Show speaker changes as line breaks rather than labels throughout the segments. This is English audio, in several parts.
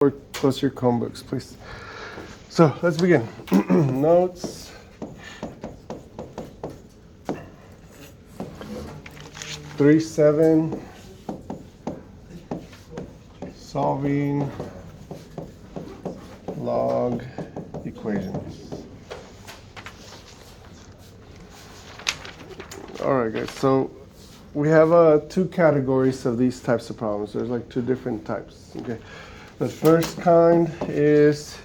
Or close your Chromebooks, please. So let's begin. Notes. Three, 7. Solving log equations. All right, guys. So we have two categories of these types of problems. There's like two different types. Okay. The first kind is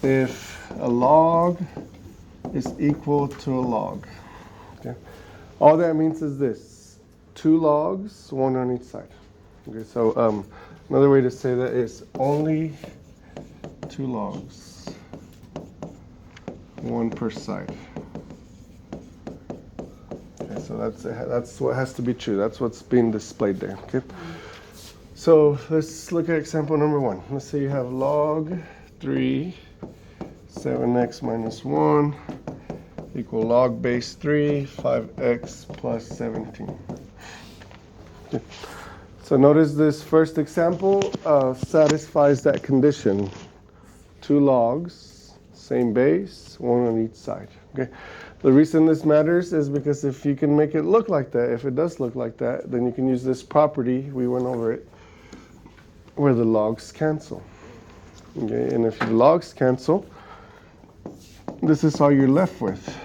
if a log is equal to a log. Okay. All that means is this: two logs, one on each side. Okay. So another way to say that is only two logs, one per side. Okay. So that's what has to be true. That's what's being displayed there. Okay. So let's look at example number 1. Let's say you have log 3, 7x minus 1 equal log base 3, 5x plus 17. Okay. So notice this first example satisfies that condition. Two logs, same base, one on each side. Okay. The reason this matters is because if you can make it look like that, if it does look like that, then you can use this property, we went over it, where the logs cancel. Okay, and if the logs cancel, this is all you're left with.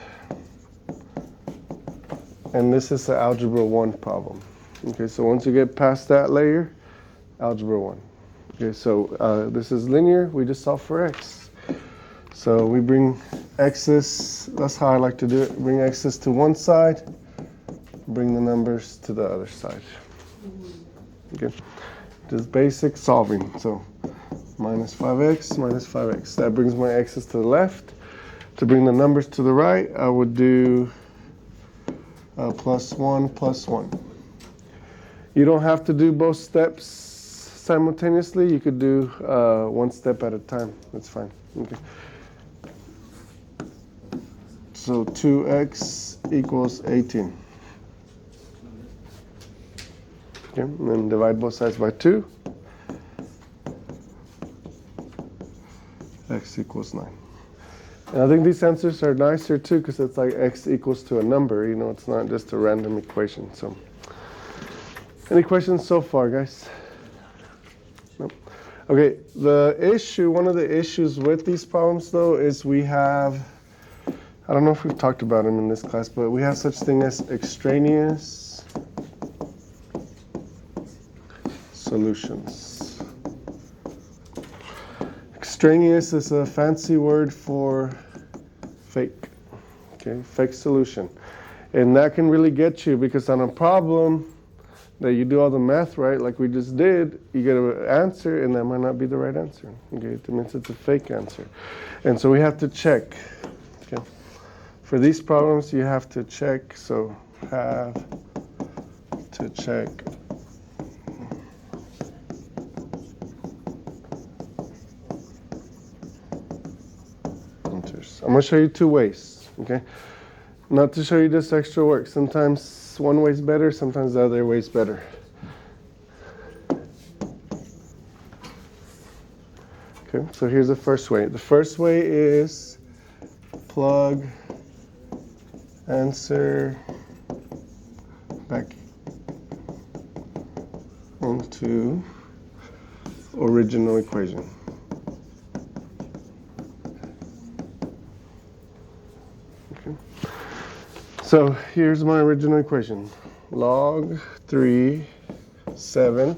And this is the algebra 1 problem. Okay, so once you get past that layer, algebra 1. Okay, so this is linear, we just solve for x. So we bring x's, that's how I like to do it, bring x's to one side, bring the numbers to the other side. Okay. Just basic solving. So minus 5x, minus 5x. That brings my x's to the left. To bring the numbers to the right, I would do plus 1, plus 1. You don't have to do both steps simultaneously. You could do one step at a time. That's fine. Okay. So 2x equals 18. Okay, and then divide both sides by 2. X equals 9. And I think these answers are nicer too because it's like x equals to a number. You know, it's not just a random equation. So, any questions so far, guys? Nope. Okay, one of the issues with these problems though is we have, I don't know if we've talked about them in this class, but we have such thing as extraneous solutions. Extraneous is a fancy word for fake. Okay, fake solution. And that can really get you because on a problem that you do all the math right, like we just did, you get an answer and that might not be the right answer. Okay, it means it's a fake answer. And so we have to check. Okay. For these problems you have to check, so have to check I'm going to show you two ways, okay? Not to show you just extra work. Sometimes one way is better, sometimes the other way is better. Okay, so here's the first way. The first way is plug answer back into original equation. So here's my original equation. Log 3, 7,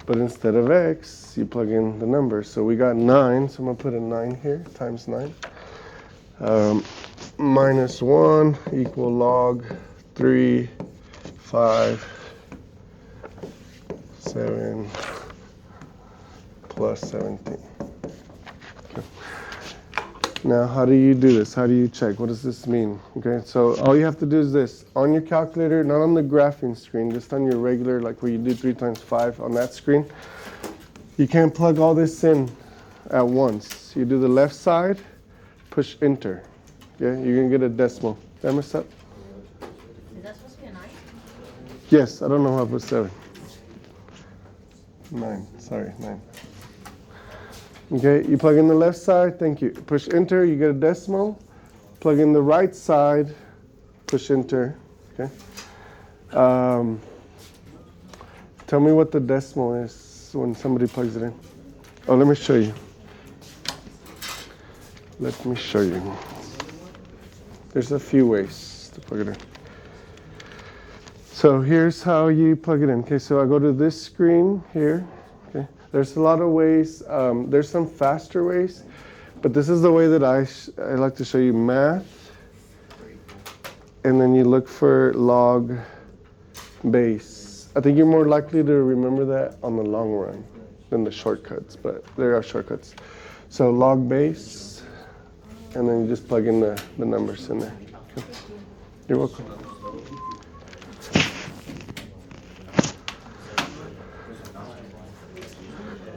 but instead of x, you plug in the numbers. So we got 9, so I'm going to put a 9 here, times 9. Minus 1 equal log 3, 5, 7, plus 17. Now, how do you do this? How do you check? What does this mean? Okay, so all you have to do is this. On your calculator, not on the graphing screen, just on your regular, like where you do 3 times 5 on that screen. You can't plug all this in at once. You do the left side, push enter. Okay, you're going to get a decimal. Did I mess up?
Is that supposed to be a 9?
Yes, I don't know how to put 7. 9, sorry, 9. Okay, you plug in the left side, thank you. Push enter, you get a decimal. Plug in the right side, push enter. Okay. Tell me what the decimal is when somebody plugs it in. Oh, let me show you. Let me show you. There's a few ways to plug it in. So here's how you plug it in. Okay, so I go to this screen here. Okay, there's a lot of ways. There's some faster ways, but this is the way that I like to show you math. And then you look for log base. I think you're more likely to remember that on the long run than the shortcuts, but there are shortcuts. So log base, and then you just plug in the numbers in there. Okay. You're welcome.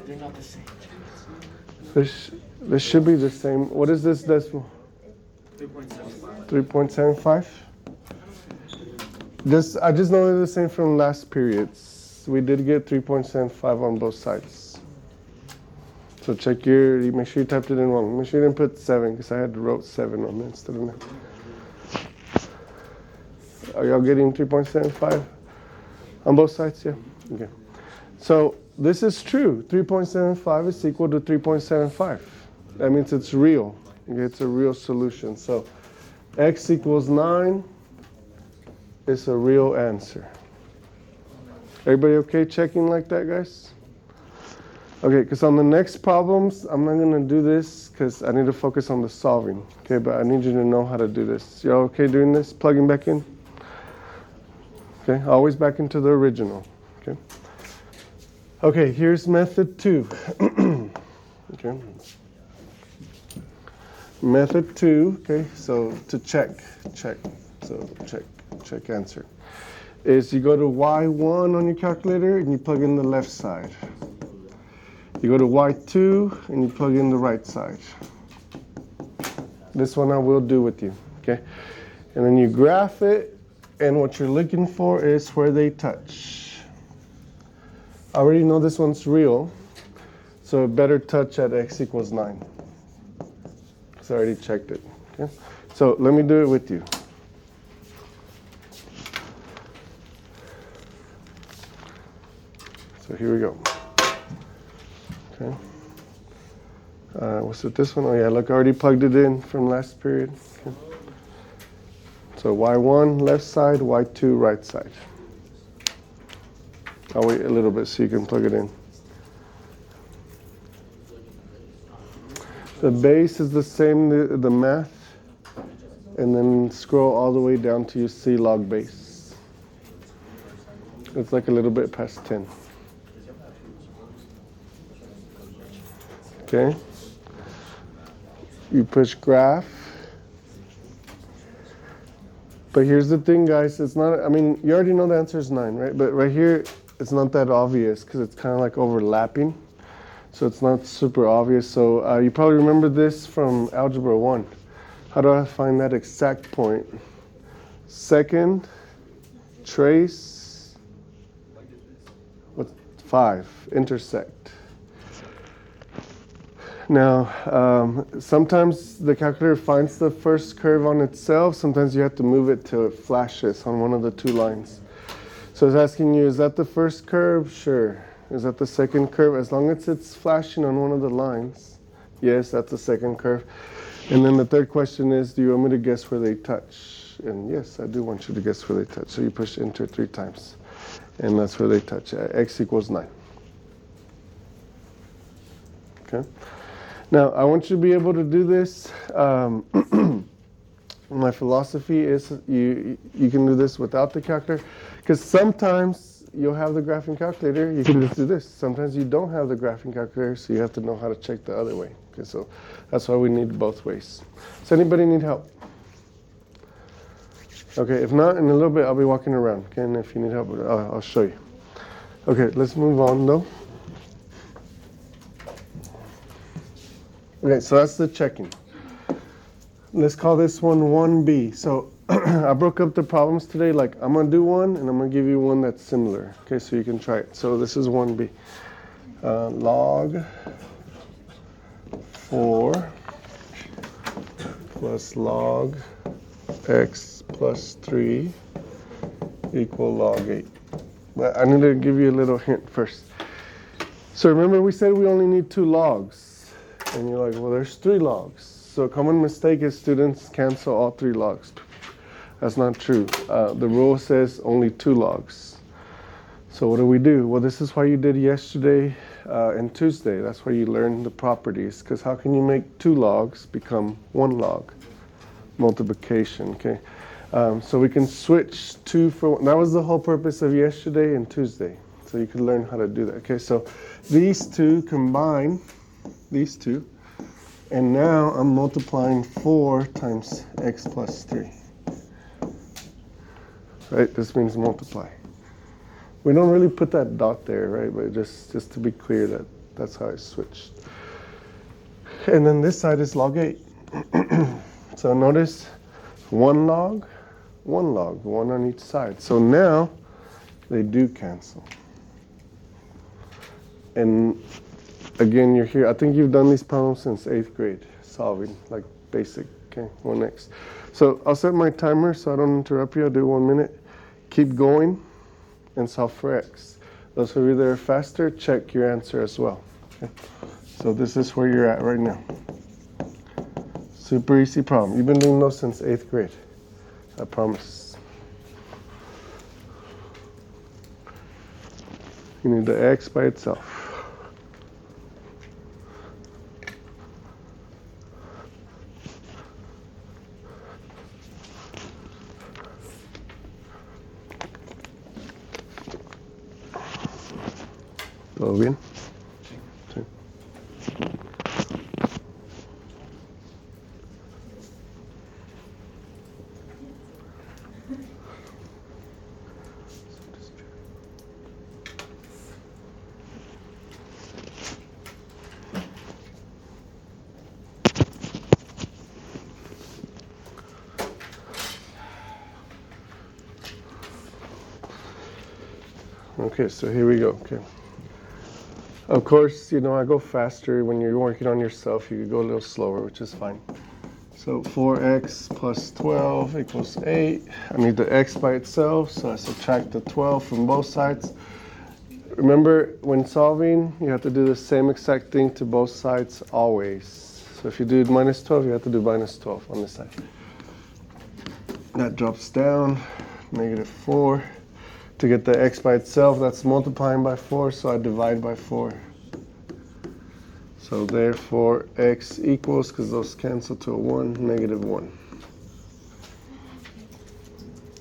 They're not the same.
This should be the same. What is this decimal?
3.75.
3.75? I just know they're the same from last periods. We did get 3.75 on both sides. So check you make sure you typed it in wrong. Make sure you didn't put 7 because I had wrote 7 on it instead of 9. Are y'all getting 3.75 on both sides? Yeah? Okay. So this is true. 3.75 is equal to 3.75. That means it's real. Okay, it's a real solution. So x equals 9 is a real answer. Everybody okay checking like that, guys? Okay, because on the next problems, I'm not going to do this because I need to focus on the solving. Okay, but I need you to know how to do this. Y'all okay doing this? Plugging back in? Okay, always back into the original. Okay. Okay, here's method 2. Okay. Method 2, okay, so to check, so check answer, is you go to Y1 on your calculator and you plug in the left side. You go to Y2 and you plug in the right side. This one I will do with you, okay? And then you graph it, and what you're looking for is where they touch. I already know this one's real, so it better touch at x equals 9. So I already checked it, okay? So let me do it with you. So here we go. Okay. What's with this one? Oh yeah, look, I already plugged it in from last period. Okay. So Y1 left side, Y2 right side. I'll wait a little bit so you can plug it in. The base is the same, the math, and then scroll all the way down to you see log base. It's like a little bit past 10. Okay. You push graph. But here's the thing, guys. It's not, I mean, you already know the answer is 9, right? But right here, it's not that obvious because it's kind of like overlapping. So it's not super obvious. So you probably remember this from Algebra 1. How do I find that exact point? Second, trace, what, 5, intersect. Now, sometimes the calculator finds the first curve on itself. Sometimes you have to move it till it flashes on one of the 2 lines. So it's asking you, is that the first curve? Sure. Is that the second curve? As long as it's flashing on one of the lines. Yes, that's the second curve. And then the third question is, do you want me to guess where they touch? And yes, I do want you to guess where they touch. So you push enter 3 times. And that's where they touch. X equals 9. Okay. Now, I want you to be able to do this. My philosophy is you can do this without the calculator. Because sometimes you'll have the graphing calculator, you can just do this. Sometimes you don't have the graphing calculator, so you have to know how to check the other way. Okay, so that's why we need both ways. Does anybody need help? Okay, if not, in a little bit I'll be walking around. Okay, and if you need help, I'll show you. Okay, let's move on though. Okay, so that's the checking. Let's call this one 1B. So I broke up the problems today. Like, I'm going to do one, and I'm going to give you one that's similar. Okay, so you can try it. So this is 1B. Log 4 plus log x plus 3 equal log 8. But I need to give you a little hint first. So remember we said we only need 2 logs. And you're like, well, there's 3 logs. So a common mistake is students cancel all 3 logs. That's not true. The rule says only 2 logs. So what do? Well, this is why you did yesterday and Tuesday. That's why you learned the properties. Because how can you make 2 logs become 1 log? Multiplication, okay? So we can switch 2 for 1. That was the whole purpose of yesterday and Tuesday. So you could learn how to do that. Okay, so these 2 combine, these 2. And now I'm multiplying 4 times x plus 3. Right, this means multiply. We don't really put that dot there, right? But just to be clear that that's how I switched. And then this side is log 8. So notice 1 log, 1 log, 1 on each side. So now they do cancel. And again, you're here. I think you've done these problems since 8th grade, solving, like basic, okay? 1x. So I'll set my timer so I don't interrupt you. I'll do 1 minute. Keep going and solve for x. Those of you that are faster, check your answer as well. Okay? So this is where you're at right now. Super easy problem. You've been doing those since 8th grade. I promise. You need the x by itself. ¿Todo bien? Sí. Okay, so here we go. Okay. Of course, you know, I go faster. When you're working on yourself, you could go a little slower, which is fine. So 4x plus 12 equals 8. I need the x by itself, so I subtract the 12 from both sides. Remember, when solving, you have to do the same exact thing to both sides always. So if you do minus 12, you have to do minus 12 on this side. That drops down, negative 4. To get the x by itself, that's multiplying by 4, so I divide by 4. So therefore, x equals, because those cancel to a 1, negative 1.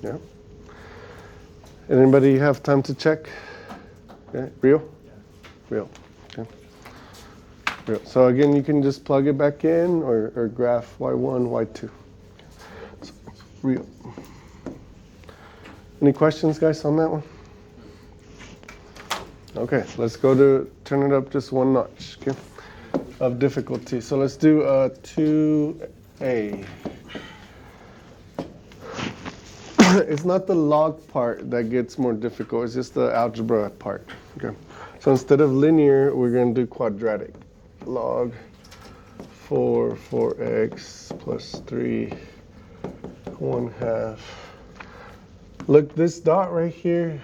Yeah? Anybody have time to check? Okay. Real? Real. Okay. Real. So again, you can just plug it back in or graph y1, y2. So, real. Any questions, guys, on that one? Okay, let's go to turn it up just 1 notch, okay, of difficulty. So let's do 2a. It's not the log part that gets more difficult. It's just the algebra part. Okay. So instead of linear, we're going to do quadratic. Log 4x plus 3 1/2. Look, this dot right here,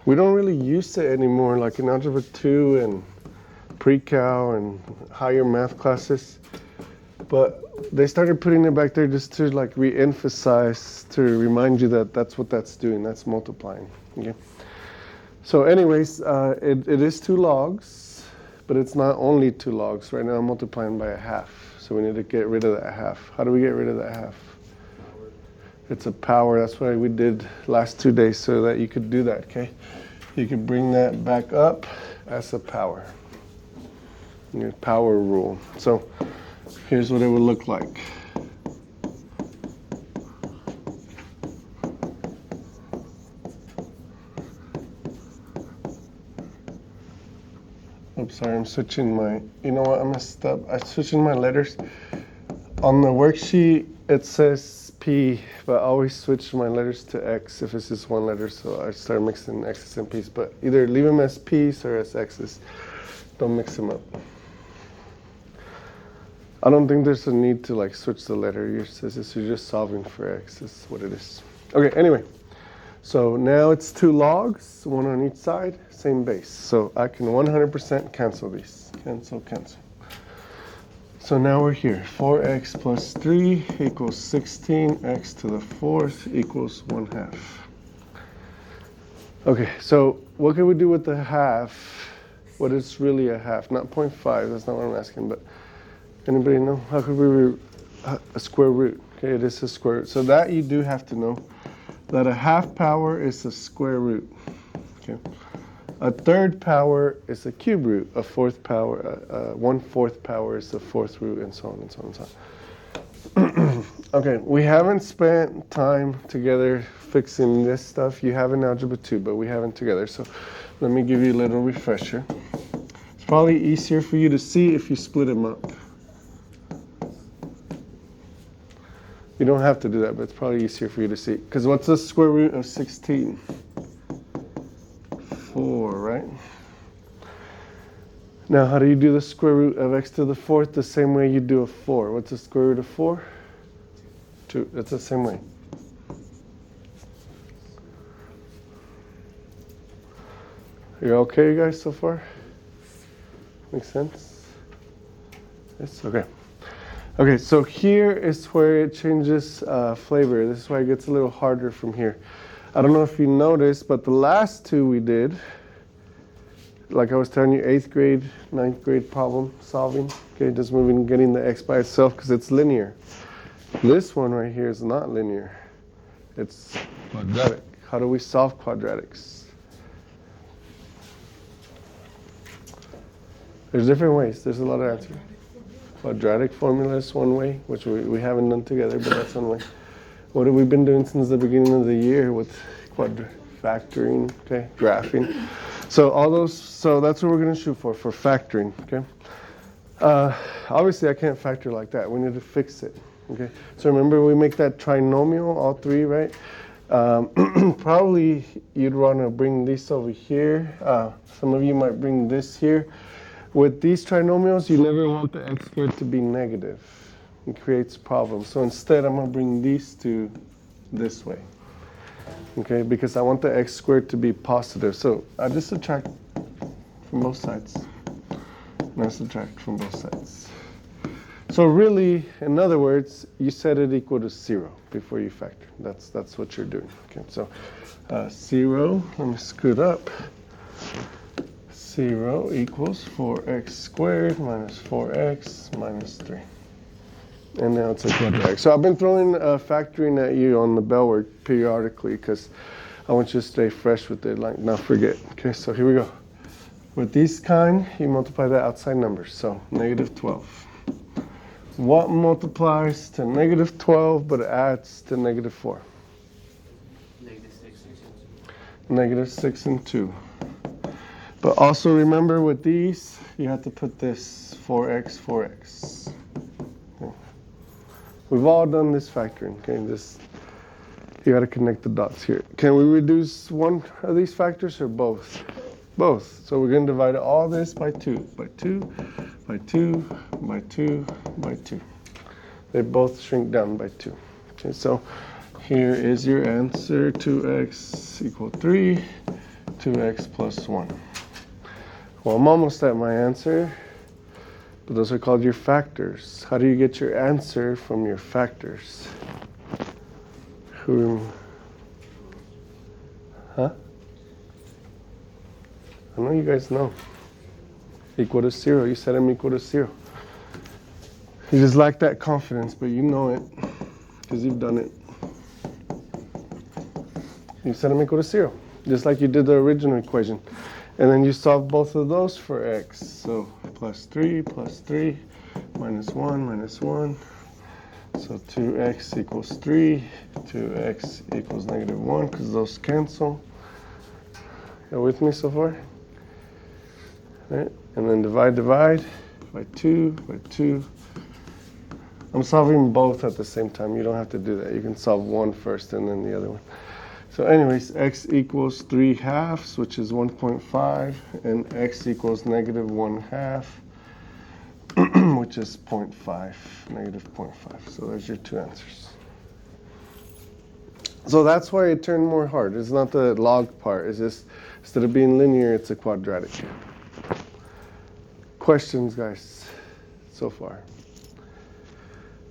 we don't really use it anymore, like in Algebra 2 and pre-cal and higher math classes. But they started putting it back there just to like re-emphasize, to remind you that that's what that's doing, that's multiplying. Okay. So anyways, it is 2 logs, but it's not only 2 logs. Right now I'm multiplying by 1/2, so we need to get rid of that 1/2. How do we get rid of that 1/2? It's a power. That's why we did last 2 days, so that you could do that, okay? You can bring that back up as a power. Your power rule. So here's what it would look like. Oops, sorry, I'm switching my, you know what, I messed up. I'm switching my letters. On the worksheet, it says P, but I always switch my letters to X if it's just 1 letter, so I start mixing X's and P's. But either leave them as P's or as X's. Don't mix them up. I don't think there's a need to like switch the letter. You're just solving for x. Is what it is. Okay, anyway. So now it's 2 logs, 1 on each side, same base. So I can 100% cancel these. Cancel. So now we're here. 4x plus 3 equals 16x to the 4th equals 1/2. Okay, so what can we do with the half? What is really a half? Not 0.5, that's not what I'm asking, but anybody know? How could we a square root? Okay, it is a square root. So that you do have to know. That a half power is a square root. Okay. A third power is a cube root. A fourth power, 1/4 power is the 4th root, and so on and so on and so on. Okay, we haven't spent time together fixing this stuff. You have in Algebra 2, but we haven't together. So let me give you a little refresher. It's probably easier for you to see if you split them up. You don't have to do that, but it's probably easier for you to see. Because what's the square root of 16? 4, right? Now, how do you do the square root of x to the 4th? The same way you do a 4. What's the square root of 4? 2. That's the same way. You okay, you guys, so far? Makes sense? Yes? Okay. Okay, so here is where it changes flavor. This is why it gets a little harder from here. I don't know if you noticed, but the last 2 we did, like I was telling you, 8th grade, 9th grade problem solving. Okay, just moving, getting the x by itself because it's linear. This one right here is not linear. It's quadratic. How do we solve quadratics? There's different ways. There's a lot of answers. Quadratic formula is one way, which we haven't done together, but that's one way. What have we been doing since the beginning of the year with factoring, okay, graphing? So all those, so that's what we're going to shoot for factoring, okay? Obviously, I can't factor like that. We need to fix it, okay? So remember, we make that trinomial, all 3, right? Probably you'd want to bring these over here. Some of you might bring this here. With these trinomials, you never want the x squared to be negative. It creates problems. So instead, I'm going to bring these 2 this way. Okay, because I want the x squared to be positive. So I just subtract from both sides. And I subtract from both sides. So really, in other words, you set it equal to 0 before you factor. That's what you're doing. Okay, so 0, let me scoot up. 0 equals 4x squared minus 4x minus 3. And now it's a quadratic. So I've been throwing factoring at you on the bell work periodically because I want you to stay fresh with it, like not forget. Okay, so here we go. With these kind, you multiply the outside numbers. So negative 12. What multiplies to negative 12 but adds to negative 4?
Negative 6 and 2.
Negative 6 and 2. But also remember with these, you have to put this 4x. Okay. We've all done this factoring, okay? You got to connect the dots here. Can we reduce one of these factors or both? Both. So we're going to divide all this by 2, by 2, by 2, by 2, by 2. They both shrink down by 2. Okay, so here is your answer, 2x equal 3, 2x plus 1. Well, I'm almost at my answer, but those are called your factors. How do you get your answer from your factors? Huh? I know you guys know. Equal to 0. You set them equal to 0. You just lack that confidence, but you know it because you've done it. You set them equal to 0, just like you did the original equation. And then you solve both of those for x. So plus 3, minus 1. So 2x equals 3, 2x equals negative 1, because those cancel. You with me so far? Right? And then divide by 2. I'm solving both at the same time. You don't have to do that. You can solve one first and then the other one. So anyways, x equals 3/2, which is 1.5, and x equals negative 1/2, which which is 0.5, negative 0.5. So there's your two answers. So that's why it turned more hard. It's not the log part. It's just, instead of being linear, it's a quadratic. Questions, guys, so far?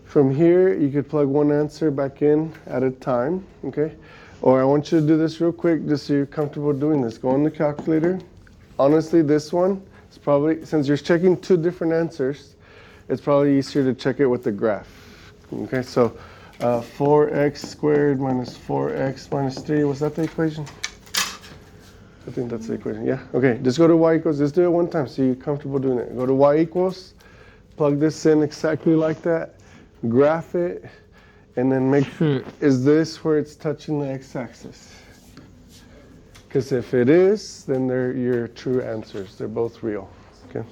From here, you could plug one answer back in at a time, okay? Or I want you to do this real quick, just so you're comfortable doing this. Go on the calculator. Honestly, this one is probably, since you're checking two different answers, it's probably easier to check it with the graph. Okay, so 4x squared minus 4x minus 3, was that the equation? I think that's the equation, yeah? Okay, just go to y equals, just do it one time so you're comfortable doing it. Go to y equals, plug this in exactly like that, graph it, and then make sure, is this where it's touching the x-axis? Because if it is, then they're your true answers. They're both real, okay?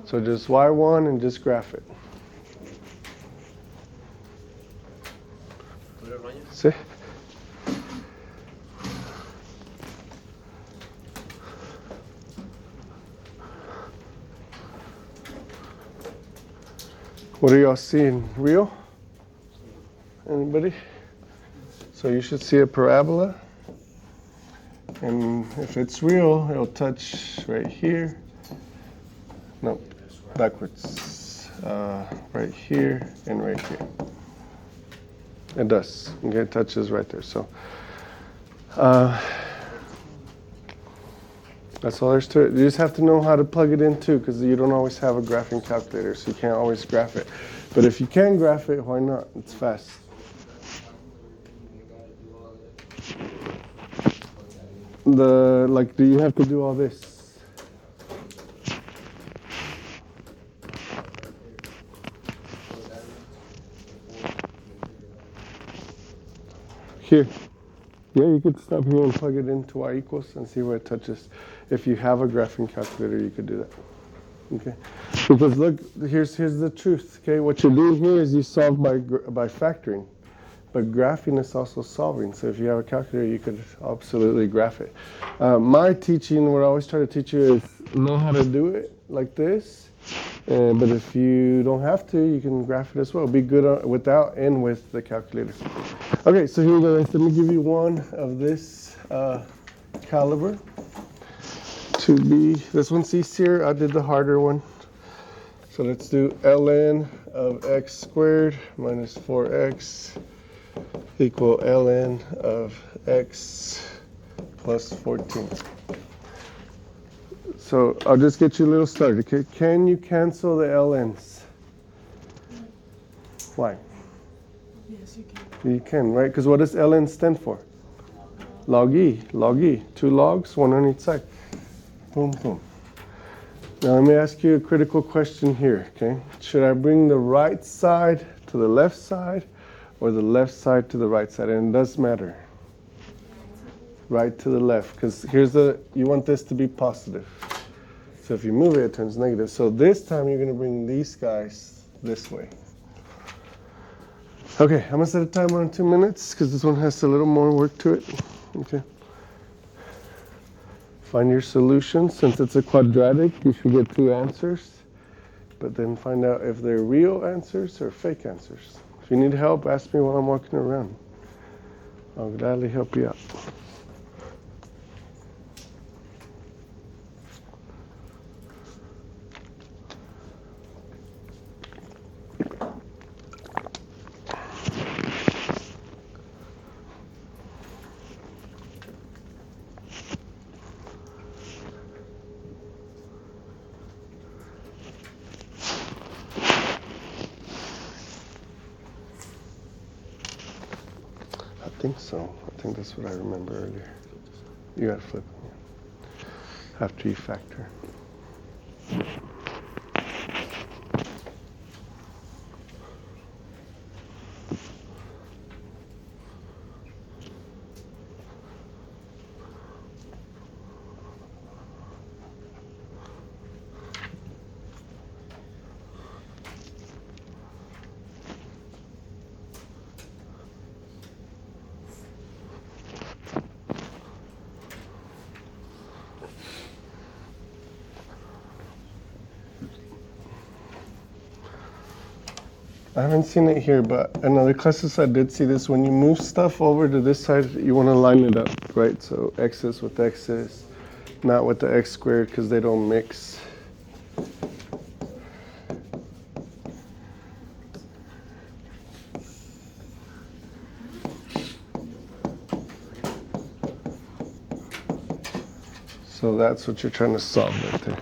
So just y1 and just graph it. See? What are y'all seeing? Real? Anybody? So you should see a parabola. And if it's real, it'll touch right here. No, backwards. Right here and right here. It does. Okay, it touches right there. So that's all there's to it. You just have to know how to plug it in too, because you don't always have a graphing calculator, so you can't always graph it. But if you can graph it, why not? It's fast. Do you have to do all this? Here. Yeah, you could stop here and plug it into y equals and see where it touches. If you have a graphing calculator, you could do that. Okay. Because look, here's the truth. Okay, what you're doing here is you solve by factoring. But graphing is also solving. So if you have a calculator, you could absolutely graph it. My teaching, what I always try to teach you is know how to do it like this. But if you don't have to, you can graph it as well. Be good without and with the calculator. Okay, so here we go. Let me give you one of this caliber. This one's easier. I did the harder one. So let's do ln of x squared minus 4x equal ln of x plus 14. So I'll just get you a little started. Okay? Can you cancel the ln's? Why?
Yes, you can.
You can, right? Because what does ln stand for? Log e. Log e. 2 logs, 1 on each side. Boom, boom. Now let me ask you a critical question here, okay? Should I bring the right side to the left side or the left side to the right side? And it does matter. Right to the left, because you want this to be positive. So if you move it, it turns negative. So this time you're going to bring these guys this way. Okay, I'm going to set a timer on 2 minutes because this one has a little more work to it. Okay. Find your solution. Since it's a quadratic, you should get 2 answers. But then find out if they're real answers or fake answers. If you need help, ask me while I'm walking around. I'll gladly help you out. I think so. I think that's what I remember earlier. You gotta flip them, yeah. After you factor. I haven't seen it here, but in other classes I did see this. When you move stuff over to this side, you want to line it up, right? So x's with x's, not with the x squared because they don't mix. So that's what you're trying to solve right there.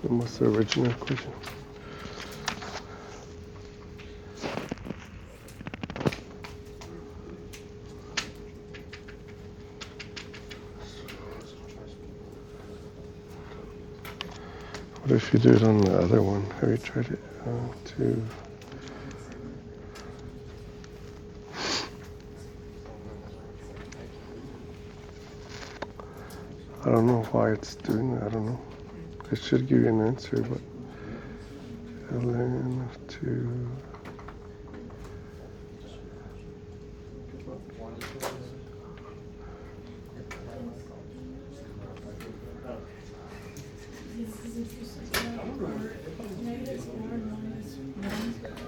What's the original equation? What if you do it on the other one? Have you tried it? I don't know why it's doing that. I don't know. It should give you an answer, but ln of 2.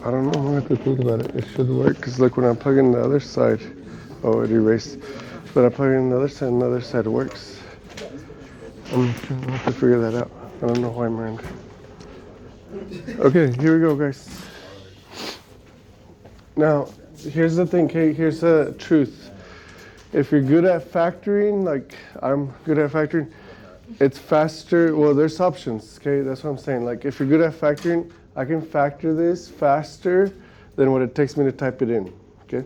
I don't know. I have to think about it. It should work because look, when I plug in the other side, oh, it erased. But I plug in the other side, and the other side works. I'm trying to have to figure that out. I don't know why, Miranda. Okay, here we go, guys. Now, here's the thing, okay? Here's the truth. If you're good at factoring, like I'm good at factoring, it's faster. Well, there's options, okay? That's what I'm saying. Like, if you're good at factoring, I can factor this faster than what it takes me to type it in, okay?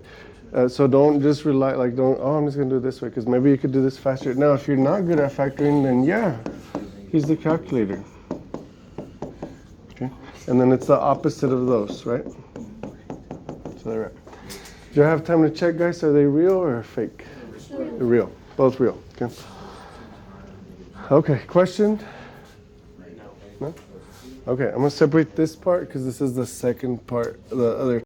So don't just rely, like, I'm just going to do it this way, because maybe you could do this faster. Now, if you're not good at factoring, then yeah, here's the calculator. Okay? And then it's the opposite of those, right? So they're right. Do you have time to check, guys? Are they real or fake? They're real. Both real. Okay. Okay, question? No? Okay, I'm going to separate this part because this is the second part, the other